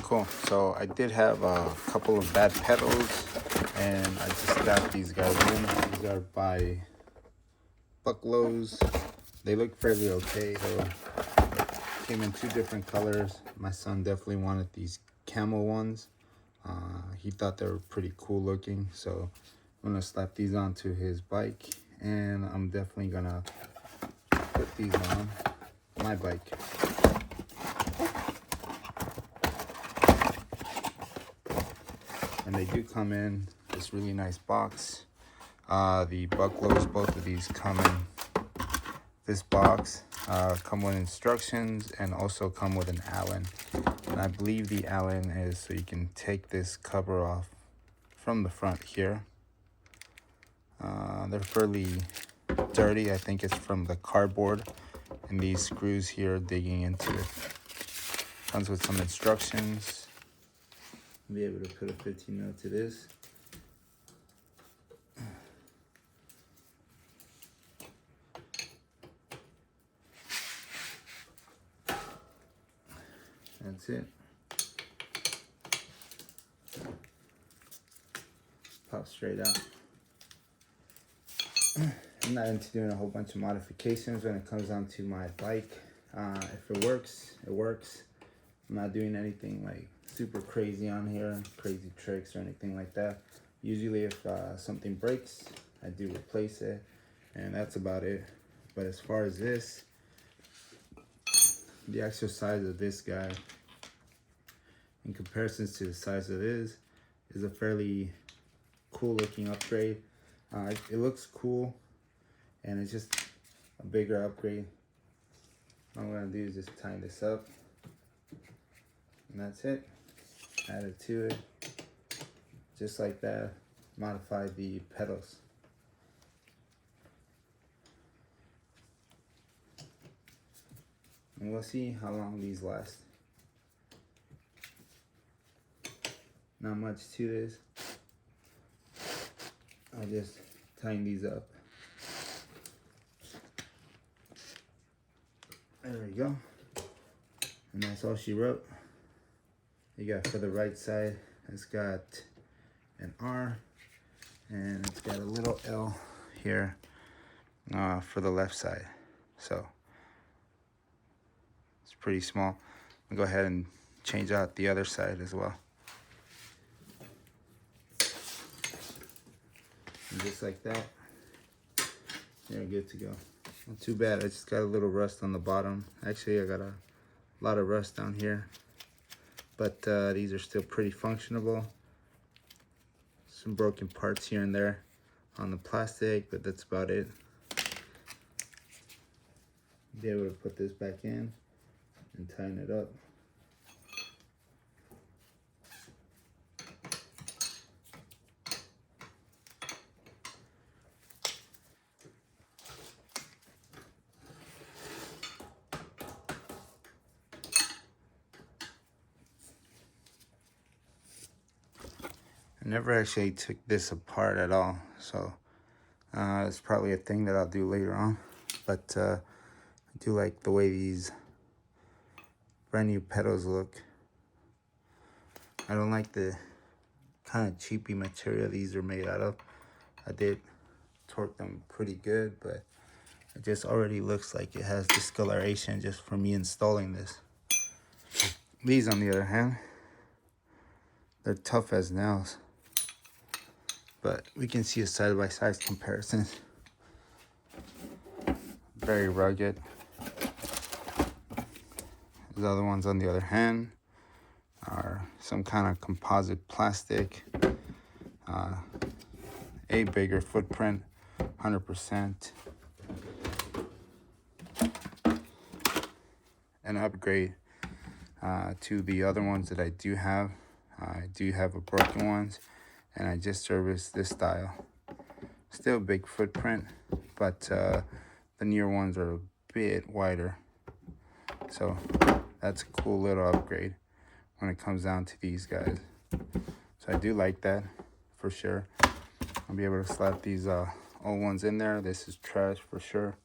Cool. So I did have a couple of bad pedals, and I just got these guys in. These are by Bucklos. They look fairly okay though. Came in 2 different colors. My son definitely wanted these camel ones. He thought they were pretty cool looking, so I'm gonna slap these onto his bike, and I'm definitely gonna put these on my bike. And they do come in this really nice box. The Bucklos, both of these come in this box. Come with instructions and also come with an Allen. And I believe the Allen is so you can take this cover off from the front here. They're fairly dirty. I think it's from the cardboard and these screws here digging into it. Comes with some instructions. I'll be able to put a 15 mil to this. That's it. Pop straight out. I'm not into doing a whole bunch of modifications when it comes down to my bike. If it works, it works. I'm not doing anything like super crazy on here, crazy tricks or anything like that. Usually if something breaks, I do replace it, and that's about it. But as far as this, the actual size of this guy in comparison to the size of this is a fairly cool looking upgrade. It looks cool, and it's just a bigger upgrade. All I'm gonna do is just tighten this up, and that's it. Add it to it, just like that. Modify the pedals. And we'll see how long these last. Not much to this. I'll just tighten these up. There we go. And that's all she wrote. You got for the right side, it's got an R, and it's got a little L here for the left side. So it's pretty small. I'll go ahead and change out the other side as well. And just like that, you're good to go. Not too bad. I just got a little rust on the bottom. Actually, I got a lot of rust down here, but these are still pretty functionable. Some broken parts here and there on the plastic, but that's about it. Be able to put this back in and tighten it up. I never actually took this apart at all, so it's probably a thing that I'll do later on. But I do like the way these brand new pedals look. I don't like the kind of cheapy material these are made out of. I did torque them pretty good, but it just already looks like it has discoloration just from me installing this. These, on the other hand, they're tough as nails. But we can see a side-by-side comparison. Very rugged. The other ones, on the other hand, are some kind of composite plastic. A bigger footprint, 100%. An upgrade to the other ones that I do have. I do have a broken ones, and I just serviced this style. Still a big footprint, but the newer ones are a bit wider. So that's a cool little upgrade when it comes down to these guys. So I do like that for sure. I'll be able to slap these old ones in there. This is trash for sure.